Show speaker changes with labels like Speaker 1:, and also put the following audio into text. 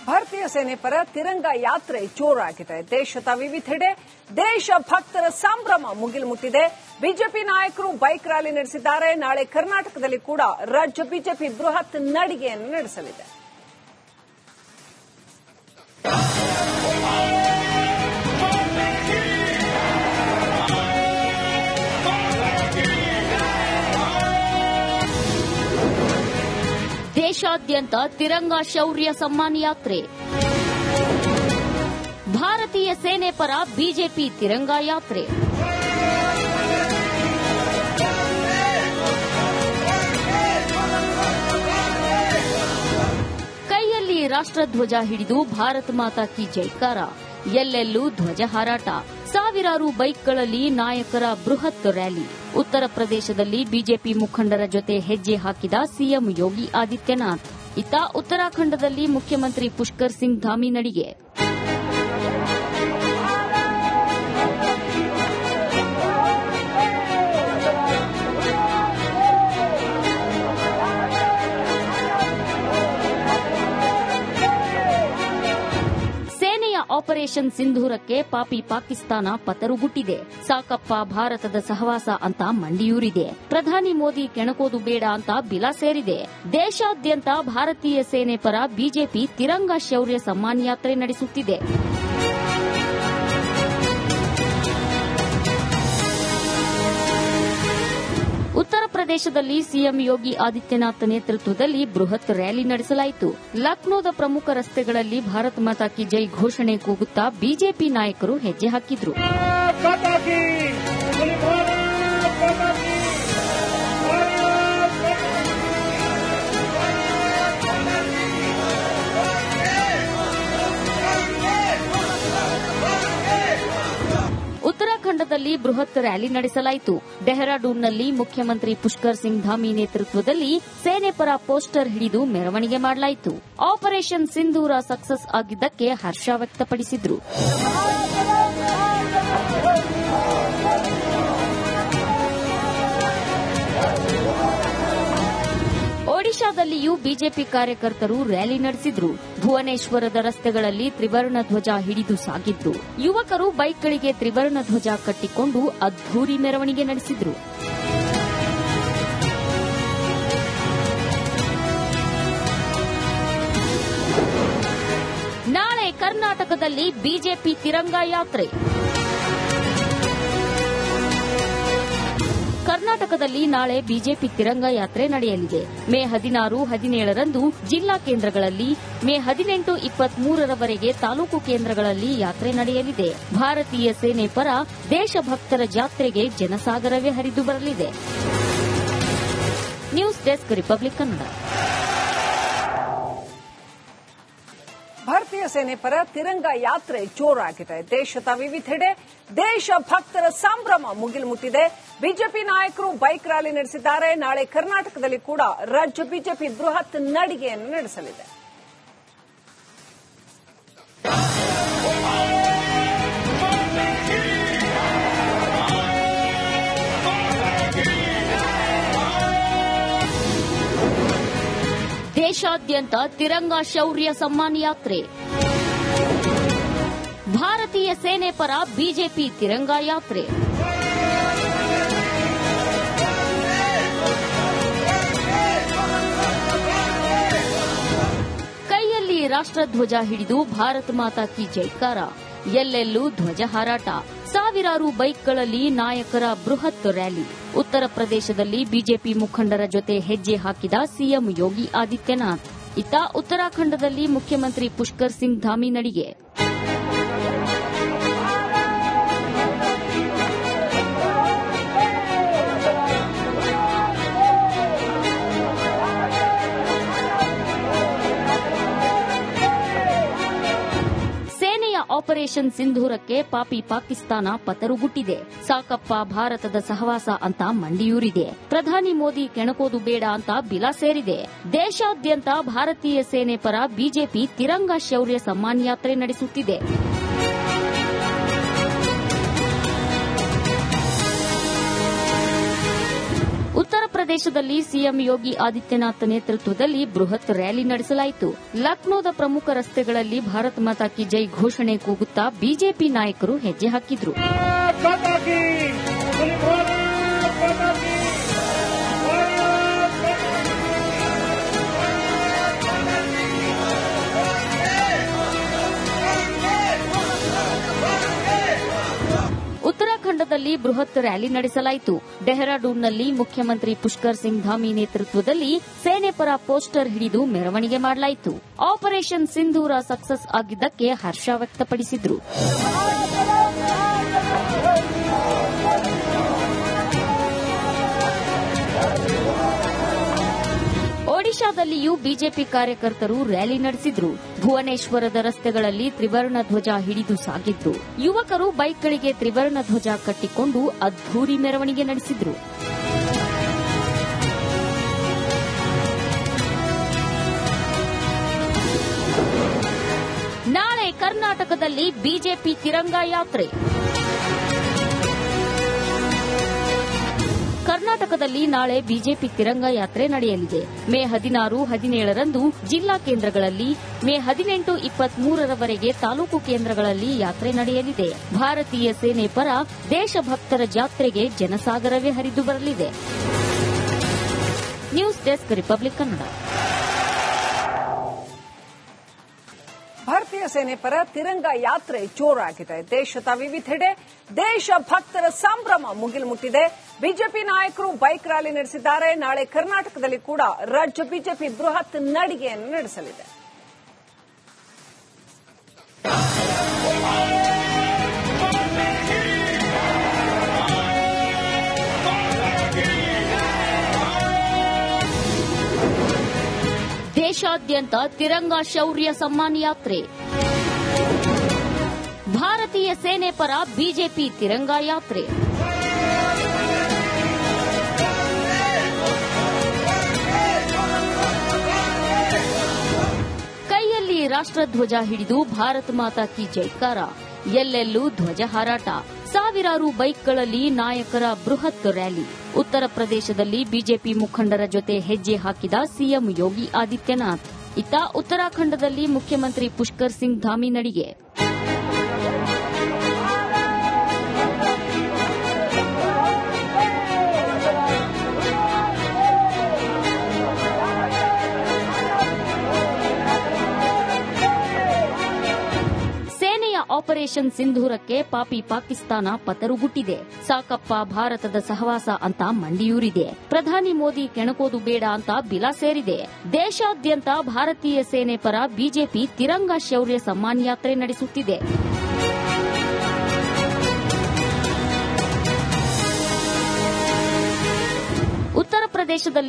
Speaker 1: ಭಾರತೀಯ ಸೇನೆ ಪರ ತಿರಂಗ ಯಾತ್ರೆ ಜೋರಾಗಿದೆ. ದೇಶದ ವಿವಿಧೆಡೆ ದೇಶಭಕ್ತರ ಸಂಭ್ರಮ ಮುಗಿಲು ಮುಟ್ಟಿದೆ. ಬಿಜೆಪಿ ನಾಯಕರು ಬೈಕ್ ರ್ಯಾಲಿ ನಡೆಸಿದ್ದಾರೆ. ನಾಳೆ ಕರ್ನಾಟಕದಲ್ಲಿ ಕೂಡ ರಾಜ್ಯ ಬಿಜೆಪಿ ಬೃಹತ್ ನಡಿಗೆಯನ್ನು ನಡೆಸಲಿದೆ.
Speaker 2: ದೇಶಾದ್ಯಂತ ತಿರಂಗ ಶೌರ್ಯ ಸಮ್ಮಾನ್ ಯಾತ್ರೆ. ಭಾರತೀಯ ಸೇನೆ ಪರ ಬಿಜೆಪಿ ತಿರಂಗ ಯಾತ್ರೆ. ಕೈಯಲ್ಲಿ ರಾಷ್ಟ್ರಧ್ವಜ ಹಿಡಿದು ಭಾರತ ಮಾತಾ ಕಿ ಜೈಕಾರ. ಎಲ್ಲೆಲ್ಲೂ ಧ್ವಜ ಹಾರಾಟ. ಸಾವಿರಾರು ಬೈಕ್ಗಳಲ್ಲಿ ನಾಯಕರ ಬೃಹತ್ ರ್ಯಾಲಿ. ಉತ್ತರ ಪ್ರದೇಶದಲ್ಲಿ ಬಿಜೆಪಿ ಮುಖಂಡರ ಜೊತೆ ಹೆಜ್ಜೆ ಹಾಕಿದ ಸಿಎಂ ಯೋಗಿ ಆದಿತ್ಯನಾಥ್. ಇತ್ತ ಉತ್ತರಾಖಂಡದಲ್ಲಿ ಮುಖ್ಯಮಂತ್ರಿ ಪುಷ್ಕರ್ ಸಿಂಗ್ ಧಾಮಿ ನಡಿಗೆ. ಆಪರೇಷನ್ ಸಿಂಧೂರಕ್ಕೆ ಪಾಪಿ ಪಾಕಿಸ್ತಾನ ಪತರುಗುಟ್ಟಿದೆ. ಸಾಕಪ್ಪ ಭಾರತದ ಸಹವಾಸ ಅಂತ ಮಂಡಿಯೂರಿದೆ. ಪ್ರಧಾನಿ ಮೋದಿ ಕೆಣಕೋದು ಬೇಡ ಅಂತ ಬಿಲ ಸೇರಿದೆ. ದೇಶಾದ್ಯಂತ ಭಾರತೀಯ ಸೇನೆ ಪರ ಬಿಜೆಪಿ ತಿರಂಗ ಶೌರ್ಯ ಸಮ್ಮಾನ್ ಯಾತ್ರೆ ನಡೆಸುತ್ತಿದೆ. ಉತ್ತರ ಪ್ರದೇಶದಲ್ಲಿ ಸಿಎಂ ಯೋಗಿ ಆದಿತ್ಯನಾಥ್ ನೇತೃತ್ವದಲ್ಲಿ ಬೃಹತ್ ರ್ಯಾಲಿ ನಡೆಸಲಾಯಿತು. ಲಕ್ನೋದ ಪ್ರಮುಖ ರಸ್ತೆಗಳಲ್ಲಿ ಭಾರತ್ ಮಾತಾ ಕಿ ಜೈ ಘೋಷಣೆ ಕೂಗುತ್ತಾ ಬಿಜೆಪಿ ನಾಯಕರು ಹೆಜ್ಜೆ ಹಾಕಿದ್ರು. ಉತ್ತರಾಖಂಡದಲ್ಲಿ ಬೃಹತ್ ರ್ಯಾಲಿ ನಡೆಸಲಾಯಿತು. ಡೆಹ್ರಾಡೂನ್ನಲ್ಲಿ ಮುಖ್ಯಮಂತ್ರಿ ಪುಷ್ಕರ್ ಸಿಂಗ್ ಧಾಮಿ ನೇತೃತ್ವದಲ್ಲಿ ಸೇನೆ ಪರ ಪೋಸ್ಟರ್ ಹಿಡಿದು ಮೆರವಣಿಗೆ ಮಾಡಲಾಯಿತು. ಆಪರೇಷನ್ ಸಿಂಧೂರ ಸಕ್ಸಸ್ ಆಗಿದ್ದಕ್ಕೆ ಹರ್ಷ ವ್ಯಕ್ತಪಡಿಸಿದ್ರು. ಒಡಿಶಾದಲ್ಲಿಯೂ ಬಿಜೆಪಿ ಕಾರ್ಯಕರ್ತರು ರ್ಯಾಲಿ ನಡೆಸಿದ್ರು. ಭುವನೇಶ್ವರದ ರಸ್ತೆಗಳಲ್ಲಿ ತ್ರಿವರ್ಣ ಧ್ವಜ ಹಿಡಿದು ಸಾಗಿದ್ರು. ಯುವಕರು ಬೈಕ್ಗಳಿಗೆ ತ್ರಿವರ್ಣ ಧ್ವಜ ಕಟ್ಟಿಕೊಂಡು ಅದ್ಧೂರಿ ಮೆರವಣಿಗೆ ನಡೆಸಿದ್ರು. ನಾಳೆ ಕರ್ನಾಟಕದಲ್ಲಿ ಬಿಜೆಪಿ ತಿರಂಗ ಯಾತ್ರೆ. ಕರ್ನಾಟಕದಲ್ಲಿ ನಾಳೆ ಬಿಜೆಪಿ ತಿರಂಗ ಯಾತ್ರೆ ನಡೆಯಲಿದೆ. ಮೇ 16, 17ರಂದು ಜಿಲ್ಲಾ ಕೇಂದ್ರಗಳಲ್ಲಿ, ಮೇ 18, 23ರವರೆಗೆ ತಾಲೂಕು ಕೇಂದ್ರಗಳಲ್ಲಿ ಯಾತ್ರೆ ನಡೆಯಲಿದೆ. ಭಾರತೀಯ ಸೇನೆ ಪರ ದೇಶಭಕ್ತರ ಜಾತ್ರೆಗೆ ಜನಸಾಗರವೇ ಹರಿದು ಬರಲಿದೆ. News desk, republic Kannada.
Speaker 1: ಭಾರತೀಯ ಸೇನೆ ಪರ ತಿರಂಗ ಯಾತ್ರೆ ಜೋರಾಗಿದೆ. ದೇಶದ ವಿವಿಧೆಡೆ ದೇಶಭಕ್ತರ ಸಂಭ್ರಮ ಮುಗಿಲು ಮುಟ್ಟಿದೆ. ಬಿಜೆಪಿ ನಾಯಕರು ಬೈಕ್ ರ್ಯಾಲಿ ನಡೆಸಿದ್ದಾರೆ. ನಾಳೆ ಕರ್ನಾಟಕದಲ್ಲಿ ಕೂಡ ರಾಜ್ಯ ಬಿಜೆಪಿ ಬೃಹತ್ ನಡಿಗೆಯನ್ನು ನಡೆಸಲಿದೆ.
Speaker 2: ದೇಶಾದ್ಯಂತ ತಿರಂಗ ಶೌರ್ಯ ಸಮ್ಮಾನ್ ಯಾತ್ರೆ. ಭಾರತೀಯ ಸೇನೆ ಪರ ಬಿಜೆಪಿ ತಿರಂಗ ಯಾತ್ರೆ. ಕೈಯಲ್ಲಿ ರಾಷ್ಟ್ರಧ್ವಜ ಹಿಡಿದು ಭಾರತ ಮಾತಾ ಕಿ ಜೈಕಾರ. ಎಲ್ಲೆಲ್ಲೂ ಧ್ವಜ ಹಾರಾಟ. ಸಾವಿರಾರು ಬೈಕ್ಗಳಲ್ಲಿ ನಾಯಕರ ಬೃಹತ್ ರ್ಯಾಲಿ. ಉತ್ತರ ಪ್ರದೇಶದಲ್ಲಿ ಬಿಜೆಪಿ ಮುಖಂಡರ ಜೊತೆ ಹೆಜ್ಜೆ ಹಾಕಿದ ಸಿಎಂ ಯೋಗಿ ಆದಿತ್ಯನಾಥ್. ಇತ್ತ ಉತ್ತರಾಖಂಡದಲ್ಲಿ ಮುಖ್ಯಮಂತ್ರಿ ಪುಷ್ಕರ್ ಸಿಂಗ್ ಧಾಮಿ ನಡಿಗೆ. ಆಪರೇಷನ್ ಸಿಂಧೂರಕ್ಕೆ ಪಾಪಿ ಪಾಕಿಸ್ತಾನ ಪತರುಗುಟ್ಟಿದೆ. ಸಾಕಪ್ಪ ಭಾರತದ ಸಹವಾಸ ಅಂತ ಮಂಡಿಯೂರಿದೆ. ಪ್ರಧಾನಿ ಮೋದಿ ಕೆಣಕೋದು ಬೇಡ ಅಂತ ಬಿಲ ಸೇರಿದೆ. ದೇಶಾದ್ಯಂತ ಭಾರತೀಯ ಸೇನೆ ಪರ ಬಿಜೆಪಿ ತಿರಂಗ ಶೌರ್ಯ ಸಮ್ಮಾನ್ ಯಾತ್ರೆ ನಡೆಸುತ್ತಿದೆ. ಉತ್ತರ ಪ್ರದೇಶದಲ್ಲಿ ಸಿಎಂ ಯೋಗಿ ಆದಿತ್ಯನಾಥ್ ನೇತೃತ್ವದಲ್ಲಿ ಬೃಹತ್ ರ್ಯಾಲಿ ನಡೆಸಲಾಯಿತು. ಲಕ್ನೋದ ಪ್ರಮುಖ ರಸ್ತೆಗಳಲ್ಲಿ ಭಾರತ್ ಮಾತಾ ಕಿ ಜೈ ಘೋಷಣೆ ಕೂಗುತ್ತಾ ಬಿಜೆಪಿ ನಾಯಕರು ಹೆಜ್ಜೆ ಹಾಕಿದ್ರು. ಉತ್ತರಾಖಂಡದಲ್ಲಿ ಬೃಹತ್ ರ್ಯಾಲಿ ನಡೆಸಲಾಯಿತು. ಡೆಹ್ರಾಡೂನ್ನಲ್ಲಿ ಮುಖ್ಯಮಂತ್ರಿ ಪುಷ್ಕರ್ ಸಿಂಗ್ ಧಾಮಿ ನೇತೃತ್ವದಲ್ಲಿ ಸೇನೆ ಪರ ಪೋಸ್ಟರ್ ಹಿಡಿದು ಮೆರವಣಿಗೆ ಮಾಡಲಾಯಿತು. ಆಪರೇಷನ್ ಸಿಂಧೂರ ಸಕ್ಸಸ್ ಆಗಿದ್ದಕ್ಕೆ ಹರ್ಷ ವ್ಯಕ್ತಪಡಿಸಿದ್ರು. ಒಡಿಶಾದಲ್ಲಿಯೂ ಬಿಜೆಪಿ ಕಾರ್ಯಕರ್ತರು ರ್ಯಾಲಿ ನಡೆಸಿದ್ರು. ಭುವನೇಶ್ವರದ ರಸ್ತೆಗಳಲ್ಲಿ ತ್ರಿವರ್ಣ ಧ್ವಜ ಹಿಡಿದು ಸಾಗಿದ್ರು. ಯುವಕರು ಬೈಕ್ಗಳಿಗೆ ತ್ರಿವರ್ಣ ಧ್ವಜ ಕಟ್ಟಿಕೊಂಡು ಅದ್ಧೂರಿ ಮೆರವಣಿಗೆ ನಡೆಸಿದ್ರು. ನಾಳೆ ಕರ್ನಾಟಕದಲ್ಲಿ ಬಿಜೆಪಿ ತಿರಂಗ ಯಾತ್ರೆ. ಕರ್ನಾಟಕದಲ್ಲಿ ನಾಳೆ ಬಿಜೆಪಿ ತಿರಂಗ ಯಾತ್ರೆ ನಡೆಯಲಿದೆ. ಮೇ 16, 17ರಂದು ಜಿಲ್ಲಾ ಕೇಂದ್ರಗಳಲ್ಲಿ, ಮೇ 18, 23ರವರೆಗೆ ತಾಲೂಕು ಕೇಂದ್ರಗಳಲ್ಲಿ ಯಾತ್ರೆ ನಡೆಯಲಿದೆ. ಭಾರತೀಯ ಸೇನೆ ಪರ ದೇಶಭಕ್ತರ ಜಾತ್ರೆಗೆ ಜನಸಾಗರವೇ ಹರಿದು ಬರಲಿದೆ. News desk, republic Kannada.
Speaker 1: ಭಾರತೀಯ ಸೇನೆ ಪರ ತಿರಂಗ ಯಾತ್ರೆ ಜೋರಾಗಿದೆ. ದೇಶದ ವಿವಿಧೆಡೆ ದೇಶಭಕ್ತರ ಸಂಭ್ರಮ ಮುಗಿಲು ಮುಟ್ಟಿದೆ. ಬಿಜೆಪಿ ನಾಯಕರು ಬೈಕ್ ರ್ಯಾಲಿ ನಡೆಸಿದ್ದಾರೆ. ನಾಳೆ ಕರ್ನಾಟಕದಲ್ಲಿ ಕೂಡ ರಾಜ್ಯ ಬಿಜೆಪಿ ಬೃಹತ್ ನಡಿಗೆಯನ್ನು ನಡೆಸಲಿದೆ.
Speaker 2: ದೇಶಾದ್ಯಂತ ತಿರಂಗ ಶೌರ್ಯ ಸಮ್ಮಾನ್ ಯಾತ್ರೆ. ಭಾರತೀಯ ಸೇನೆ ಪರ ಬಿಜೆಪಿ ತಿರಂಗ ಯಾತ್ರೆ. ಕೈಯಲ್ಲಿ ರಾಷ್ಟ್ರಧ್ವಜ ಹಿಡಿದು ಭಾರತ್ ಮಾತಾ ಕಿ ಜೈಕಾರ. ಎಲ್ಲೆಲ್ಲೂ ಧ್ವಜ ಹಾರಾಟ. ಸಾವಿರಾರು ಬೈಕ್ಗಳಲ್ಲಿ ನಾಯಕರ ಬೃಹತ್ ರ್ಯಾಲಿ. ಉತ್ತರ ಪ್ರದೇಶದಲ್ಲಿ ಬಿಜೆಪಿ ಮುಖಂಡರ ಜೊತೆ ಹೆಜ್ಜೆ ಹಾಕಿದ ಸಿಎಂ ಯೋಗಿ ಆದಿತ್ಯನಾಥ್. ಇತ್ತ ಉತ್ತರಾಖಂಡದಲ್ಲಿ ಮುಖ್ಯಮಂತ್ರಿ ಪುಷ್ಕರ್ ಸಿಂಗ್ ಧಾಮಿ ನಡಿಗೆ. ಆಪರೇಷನ್ ಸಿಂಧೂರಕ್ಕೆ ಪಾಪಿ ಪಾಕಿಸ್ತಾನ ಪತರುಗುಟ್ಟಿದೆ. ಸಾಕಪ್ಪ ಭಾರತದ ಸಹವಾಸ ಅಂತ ಮಂಡಿಯೂರಿದೆ. ಪ್ರಧಾನಿ ಮೋದಿ ಕೆಣಕೋದು ಬೇಡ ಅಂತ ಬಿಲ ಸೇರಿದೆ. ದೇಶಾದ್ಯಂತ ಭಾರತೀಯ ಸೇನೆ ಪರ ಬಿಜೆಪಿ ತಿರಂಗ ಶೌರ್ಯ ಸಮ್ಮಾನ್ ಯಾತ್ರೆ ನಡೆಸುತ್ತಿದೆ. ಉತ್ತರ ಪ್ರದೇಶದಲ್ಲಿ